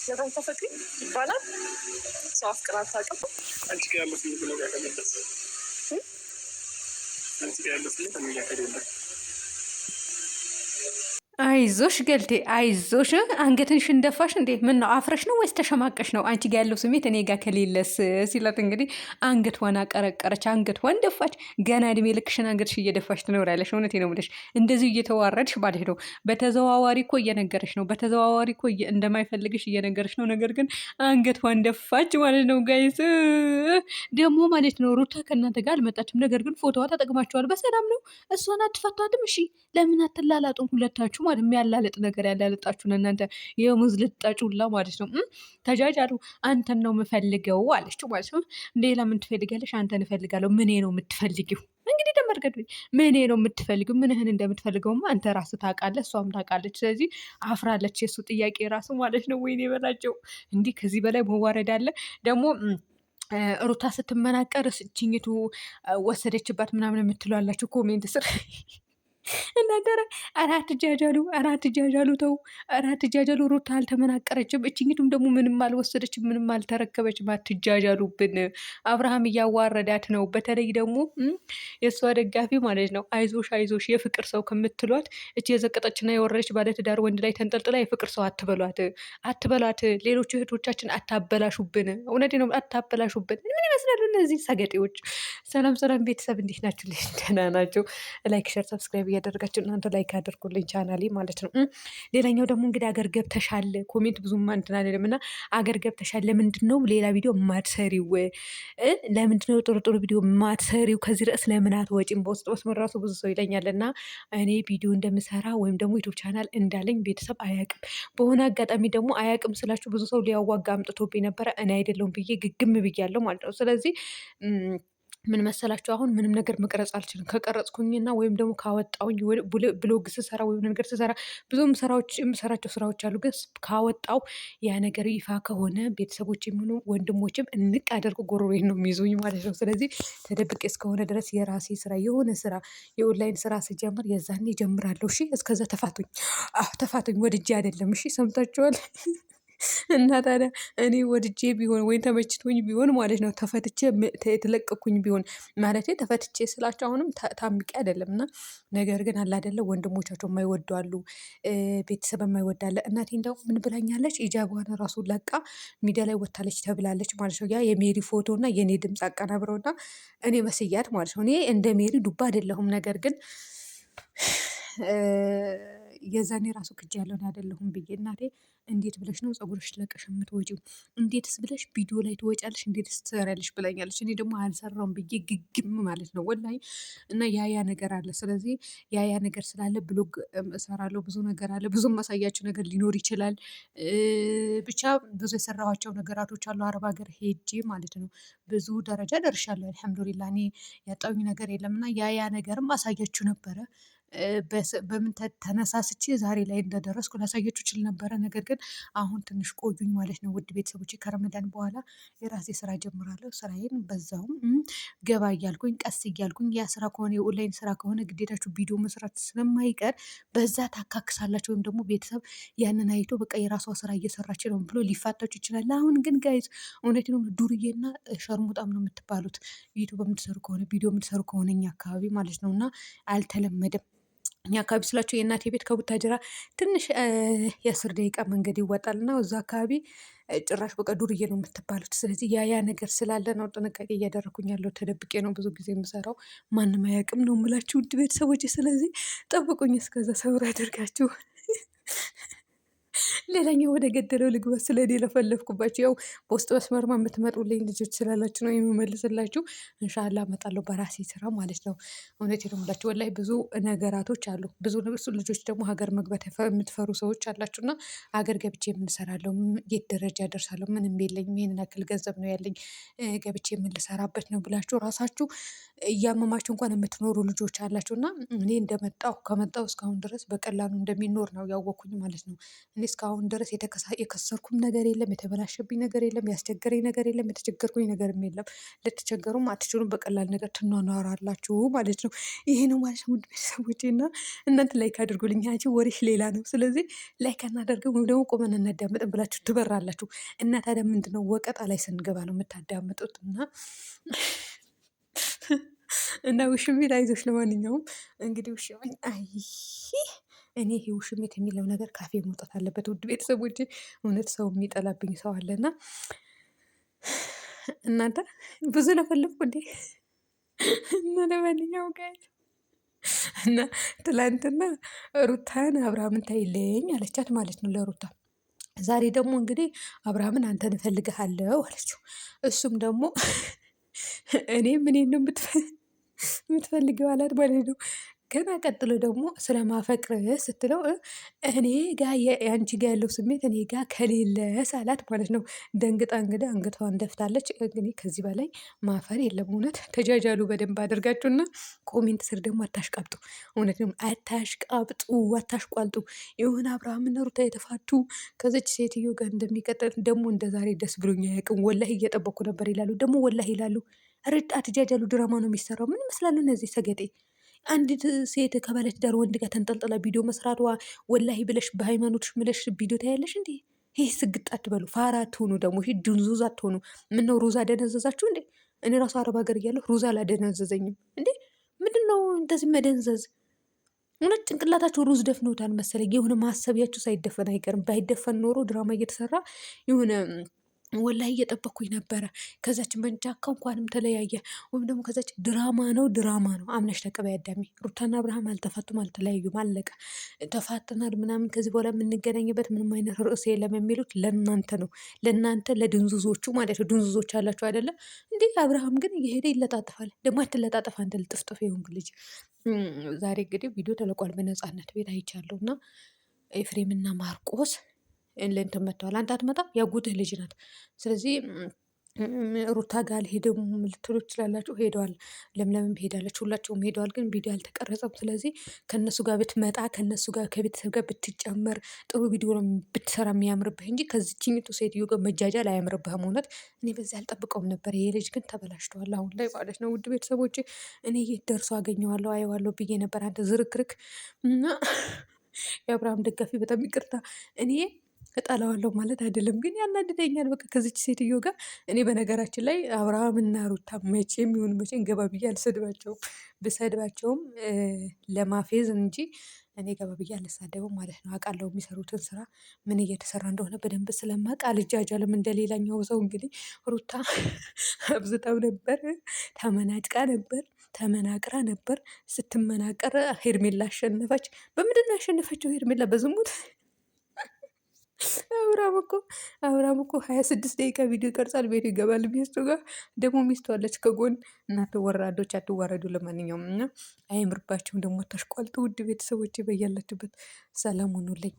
በጣም ተፈቅሪ ይባላል። ሰው አፍቅራ አታውቅም። አንቺ ጋር ያለው ስሜት ነው ያከለበት። አንቺ ጋር ያለው ስሜት ነው ያከለበት። አይዞሽ ገልቴ አይዞሽ። አንገትሽን ደፋሽ እንዴ? ምን ነው አፍረሽ ነው ወይስ ተሸማቀሽ ነው? አንቺ ጋር ያለው ስሜት እኔ ጋር ከሌለስ ሲላት እንግዲህ አንገቷን አቀረቀረች፣ አንገቷን ደፋች። ገና እድሜ ልክሽን አንገትሽ እየደፋሽ ትኖሪያለሽ። እውነቴ ነው የምልሽ። እንደዚህ እየተዋረድሽ ማለት ነው። በተዘዋዋሪ እኮ እየነገረሽ ነው። በተዘዋዋሪ እኮ እንደማይፈልግሽ እየነገረሽ ነው። ነገር ግን አንገቷን ደፋች ማለት ነው። ጋይስ ደግሞ ማለት ነው ሩታ ከእናንተ ጋር አልመጣችም። ነገር ግን ፎቶዋ ተጠቅማችኋል። በሰላም ነው። እሷን አትፈቷትም? እሺ ለምን አትላላጡም ሁለታችሁ? ማለት የሚያላልጥ ነገር ያላልጣችሁን እናንተ የሙዝ ልጣጩ ሁላ ማለት ነው። ተጃጃሉ። አንተን ነው የምፈልገው አለችው ማለት ነው። ሌላ ምን ትፈልጋለሽ? አንተን እፈልጋለሁ። ምኔ ነው የምትፈልጊው? እንግዲህ ደመርገድ ምኔ ነው የምትፈልጊው? ምንህን እንደምትፈልገውማ አንተ ራስ ታውቃለህ፣ እሷም ታውቃለች። ስለዚህ አፍራለች። የእሱ ጥያቄ ራሱ ማለት ነው። ወይኔ በላቸው። እንዲህ ከዚህ በላይ መዋረድ አለ ደግሞ ሩታ ስትመናቀር ችኝቱ ወሰደችባት ምናምን የምትሏላችሁ ኮሜንት ስር እናንተረ አራት ጃጃሉ ተው፣ አራት ጃጃሉ። ሩታ አልተመናቀረችም። እችኝቱም ደግሞ ምንም አልወሰደችም፣ ምንም አልተረከበችም። አትጃጃሉብን። አብርሃም እያዋረዳት ነው። በተለይ ደግሞ የእሷ ደጋፊ ማለት ነው። አይዞሽ አይዞሽ የፍቅር ሰው ከምትሏት እች የዘቀጠችና የወረደች ባለትዳር ወንድ ላይ ተንጠልጥላ የፍቅር ሰው አትበሏት። ሌሎች እህቶቻችን አታበላሹብን። እውነቴ ነው፣ አታበላሹብን። ምን ይመስላሉ እነዚህ ሰገጤዎች? ሰላም ሰላም ቤተሰብ እንዴት ናቸው? ደህና ናቸው። ላይክ ሸር ሰብስክራይብ እያደረጋችሁ እናንተ ላይክ አድርጉልኝ ቻናሌ ማለት ነው። ሌላኛው ደግሞ እንግዲህ አገር ገብተሻል ኮሜንት ብዙም እንትን አይደለም እና አገር ገብተሻል ለምንድን ነው ሌላ ቪዲዮ ማትሰሪው? ለምንድን ነው ጥሩ ጥሩ ቪዲዮ ማትሰሪው? ከዚህ ርዕስ ለምን አትወጪም? በውስጥ መስመር ራሱ ብዙ ሰው ይለኛል እና እኔ ቪዲዮ እንደምሰራ ወይም ደግሞ ዩቱብ ቻናል እንዳለኝ ቤተሰብ አያውቅም። በሆነ አጋጣሚ ደግሞ አያውቅም ስላችሁ ብዙ ሰው ሊያዋጋ አምጥቶብኝ ነበረ። እኔ አይደለሁም ብዬ ግግም ብያለሁ ማለት ነው። ስለዚህ ምን መሰላችሁ አሁን ምንም ነገር መቅረጽ አልችልም። ከቀረጽኩኝና ወይም ደግሞ ካወጣውኝ ብሎግ ስሰራ ወይም ነገር ስሰራ ብዙም ስራዎች የምሰራቸው ስራዎች አሉ። ግን ካወጣው ያ ነገር ይፋ ከሆነ ቤተሰቦች የሚሆኑ ወንድሞችም እንቅ አደርጉ ጎሮሬን ነው የሚይዙኝ ማለት ነው። ስለዚህ ተደብቄ እስከሆነ ድረስ የራሴ ስራ የሆነ ስራ የኦንላይን ስራ ስጀምር የዛኔ ጀምራለሁ። እሺ እስከዛ ተፋቱኝ። ተፋቱኝ ወድጄ አይደለም። እሺ ሰምታችኋል። እና ታዲያ እኔ ወድጄ ቢሆን ወይም ተመችቶኝ ቢሆን ማለት ነው ተፈትቼ የተለቀኩኝ ቢሆን ማለት ተፈትቼ ስላቸው አሁንም ታምቄ አይደለም። እና ነገር ግን አለ አይደለ ወንድሞቻቸው የማይወዱ አሉ፣ ቤተሰብ የማይወዳለ። እናቴ እንደው ምን ብላኛለች? ኢጃቧን ራሱ ለቃ ሚዲያ ላይ ወታለች ተብላለች ማለት ነው። ያ የሜሪ ፎቶ እና የኔ ድምፅ አቀናብረውና እኔ መስያት ማለት ነው። እኔ እንደ ሜሪ ዱባ አይደለሁም። ነገር ግን የዛኔ ራሱ ክጅ ያለውን አይደለሁም ብዬ እናቴ እንዴት ብለሽ ነው ፀጉርሽ ለቀሽ የምትወጪው? እንዴትስ ብለሽ ቪዲዮ ላይ ትወጫለሽ? እንዴትስ ትሰሪያለሽ? ብላኛለች። እኔ ደግሞ አልሰራውም ብዬ ግግም ማለት ነው ወላሂ። እና ያ ነገር አለ። ስለዚህ ያ ነገር ስላለ ብሎግ እሰራለሁ። ብዙ ነገር አለ። ብዙም ማሳያቸው ነገር ሊኖር ይችላል። ብቻ ብዙ የሰራኋቸው ነገራቶች አሉ። አረብ ሀገር ሄጄ ማለት ነው ብዙ ደረጃ ደርሻለሁ። አልሐምዱሊላ እኔ ያጣሁኝ ነገር የለም። እና ያ ነገርም አሳያችሁ ነበረ። በምን ተነሳስቼ ዛሬ ላይ እንደደረስኩ ላሳያችሁ ይችል ነበረ። ነገር ግን አሁን ትንሽ ቆዩኝ ማለት ነው። ውድ ቤተሰቦች ከረመዳን በኋላ የራሴ ስራ ጀምራለሁ። ስራዬን በዛውም ገባ እያልኩኝ ቀስ እያልኩኝ ያ ስራ ከሆነ የኦንላይን ስራ ከሆነ ግዴታችሁ ቪዲዮ መስራት ስለማይቀር በዛ ታካክሳላችሁ። ወይም ደግሞ ቤተሰብ ያንን አይቶ በቃ የራሷ ስራ እየሰራች ነው ብሎ ሊፋታችሁ ይችላል። አሁን ግን ጋይዝ እውነት ነው ዱርዬና ሸርሙጣም ነው የምትባሉት ዩቱብ የምትሰሩ ከሆነ ቪዲዮ የምትሰሩ ከሆነ እኛ አካባቢ ማለት ነው። እና አልተለመደም። እኛ አካባቢ ስላቸው የእናቴ ቤት ከቡታጅራ ትንሽ የ10 ደቂቃ መንገድ ይወጣል እና እዛ አካባቢ ጭራሽ በቃ ዱርዬ ነው የምትባሉት። ስለዚህ ያ ነገር ስላለ ነው ጥንቃቄ እያደረኩኝ ያለው። ተደብቄ ነው ብዙ ጊዜ የምሰራው። ማንም አያውቅም ነው የምላችሁ ውድ ቤተሰቦች። ስለዚህ ጠብቁኝ። እስከዛ ሰብር አደርጋችሁ። ሌላኛው ወደ ገደለው ልግባ። ስለ እኔ ለፈለፍኩባቸው ያው በውስጥ መስመርማ የምትመጡልኝ ልጆች ስላላችሁ ነው የምመልስላችሁ። እንሻላ እመጣለሁ በራሴ ስራ ማለት ነው። እውነት ነው የምላችሁ ወላሂ ብዙ ነገራቶች አሉ። ብዙ ልጆች ደግሞ ሀገር መግባት የምትፈሩ ሰዎች አላችሁ እና ሀገር ገብቼ የምንሰራለሁ የት ደረጃ ደርሳለሁ ምንም የለኝም ይሄንን ያክል ገንዘብ ነው ያለኝ ገብቼ የምንሰራበት ነው ብላችሁ ራሳችሁ እያመማችሁ እንኳን የምትኖሩ ልጆች አላችሁ። እና እኔ ከመጣሁ እስካሁን ድረስ በቀላሉ እንደሚኖር ነው ያወቅኩኝ ማለት ነው። እኔ እስካሁን ድረስ የከሰርኩም ነገር የለም፣ የተበላሸብኝ ነገር የለም፣ ያስቸገረኝ ነገር የለም፣ የተቸገርኩኝ ነገርም የለም። ልትቸገሩም አትችሉም። በቀላል ነገር ትኗኗራላችሁ ማለት ነው። ይሄ ነው ማለት ነው ውድ ቤተሰቦቼ። እና እናንተ ላይክ አድርጉልኝ። አንቺ ወሬሽ ሌላ ነው። ስለዚህ ላይክ አናደርግም ወይም ደግሞ ቆመን እናዳምጥም ብላችሁ ትበራላችሁ። እና ታዲያ ምንድነው ወቀጣ ላይ ስንገባ ነው የምታዳምጡት። እና ውሽሚት አይዞሽ። ለማንኛውም እንግዲህ ውሽሚት አይ እኔ ይሄ ውሽሚት የሚለው ነገር ካፌ መውጣት አለበት። ውድ ቤተሰቦቼ እውነት ሰው የሚጠላብኝ ሰው አለና እናንተ ብዙ ለፈለፍኩ እንዴ። እና ለማንኛውም ጋር እና ትላንትና ሩታን አብርሃምን ታይልኝ አለቻት ማለት ነው ለሩታ። ዛሬ ደግሞ እንግዲህ አብርሃምን አንተን እፈልግሃለሁ አለችው። እሱም ደግሞ እኔ ምን ነው የምትፈልገው አላት ማለት ነው። ገና ቀጥሎ ደግሞ ስለማፈቅር ስትለው እኔ ጋ የአንቺ ጋ ያለው ስሜት እኔ ጋ ከሌለ ሳላት ማለት ነው። ደንግጣ እንግዲህ አንገቷን ደፍታለች። እንግዲህ ከዚህ በላይ ማፈር የለም። እውነት ተጃጃሉ በደንብ አድርጋችሁና ኮሜንት ስር ደግሞ አታሽቃብጡ። እውነት ነው አታሽቃብጡ፣ አታሽቋልጡ። የሆነ አብርሃምና ሩታ የተፋቱ ከዚች ሴትዮ ጋር እንደሚቀጥል ደግሞ እንደ ዛሬ ደስ ብሎኛ ያቅም። ወላሂ እየጠበኩ ነበር ይላሉ፣ ደግሞ ወላሂ ይላሉ። ርድ አትጃጃሉ፣ ድራማ ነው የሚሰራው። ምን ይመስላሉ እነዚህ ሰገጤ? አንዲት ሴት ከባለትዳር ወንድ ጋር ተንጠልጥላ ቪዲዮ መስራቷ ወላሂ ብለሽ በሃይማኖትሽ ምለሽ ቪዲዮ ታያለሽ እንዴ? ይህ ስግጥ አትበሉ፣ ፋራ አትሆኑ፣ ደግሞ ድንዙዝ አትሆኑ። ምነው ሩዛ ደነዘዛችሁ እንዴ? እኔ ራሱ አረብ ሀገር እያለሁ ሩዛ አላደነዘዘኝም እንዴ? ምንድን ነው እንደዚህ መደንዘዝ? እውነት ጭንቅላታቸው ሩዝ ደፍኖታል መሰለኝ። የሆነ ማሰቢያቸው ሳይደፈን አይቀርም። ባይደፈን ኖሮ ድራማ እየተሰራ የሆነ ወላሂ እየጠበኩኝ ነበረ። ከዛች መንጃካ እንኳንም ተለያየ ወይም ደግሞ ከዛች ድራማ ነው አምነሽ ተቀበይ አዳሚ። ሩታና አብርሃም አልተፋቱም፣ አልተለያዩም፣ አለቀ። ተፋተናል ምናምን ከዚህ በኋላ የምንገናኝበት ምንም አይነት ርዕስ የለም የሚሉት ለእናንተ ነው፣ ለእናንተ ለድንዙዞቹ ማለት ነው። ድንዙዞች አላቸው አይደለም እንዴ? አብርሃም ግን እየሄደ ይለጣጠፋል። ደግሞ አትለጣጠፍ አንተ ልጥፍጥፍ የሆንክ ልጅ። ዛሬ እንግዲህ ቪዲዮ ተለቋል በነፃነት ቤት አይቻለሁ። እና ኤፍሬምና ማርቆስ ለእንትን መጥተዋል። አንተ አትመጣም፣ ያጎትህ ልጅ ናት። ስለዚህ ሩታ ጋር አልሄድም ልትሉ ትችላላችሁ። ሄደዋል፣ ለምለምም ሄዳለች፣ ሁላቸውም ሄደዋል። ግን ቪዲዮ አልተቀረጸም። ስለዚህ ከእነሱ ጋር ብትመጣ፣ ከእነሱ ጋር ከቤተሰብ ጋር ብትጨመር ጥሩ ቪዲዮ ነው ብትሰራ የሚያምርብህ እንጂ ከዚችኝቱ ሴትዮ ጋር መጃጃል አያምርብህም። እውነት እኔ በዚህ አልጠብቀውም ነበር። ይሄ ልጅ ግን ተበላሽተዋል አሁን ላይ ማለት ነው። ውድ ቤተሰቦቼ እኔ የት ደርሶ አገኘዋለሁ አየዋለሁ ብዬ ነበር። አንተ ዝርክርክ እና የአብርሃም ደጋፊ በጣም ይቅርታ እኔ እጠላዋለሁ ማለት አይደለም፣ ግን ያናድደኛል። በቃ ከዚች ሴትዮ ጋር እኔ በነገራችን ላይ አብርሃምና ሩታ መቼም ይሁን መቼም ገባ ብዬ አልሰድባቸውም። ብሰድባቸውም ለማፌዝ እንጂ እኔ ገባ ብዬ አልሳደብም ማለት ነው። አውቃለሁ የሚሰሩትን ስራ ምን እየተሰራ እንደሆነ በደንብ ስለማውቅ አልጃጃልም እንደሌላኛው ሰው። እንግዲህ ሩታ አብዝታው ነበር፣ ተመናጭቃ ነበር፣ ተመናቅራ ነበር። ስትመናቀር ሄርሜላ አሸነፈች። በምንድን ነው ያሸነፈችው ሄርሜላ? በዝሙት። አብርሃም እኮ 26 ደቂቃ ቪዲዮ ይቀርጻል፣ ቤቱ ይገባል ሚስቱ ጋር። ደግሞ ሚስቱ አለች ከጎን። እናንተ ወራዶች አትዋረዱ። ለማንኛውም እና አይምርባቸውም ደግሞ ታሽቋልጡ። ውድ ቤተሰቦች በያላችሁበት ሰላም ሆኑልኝ።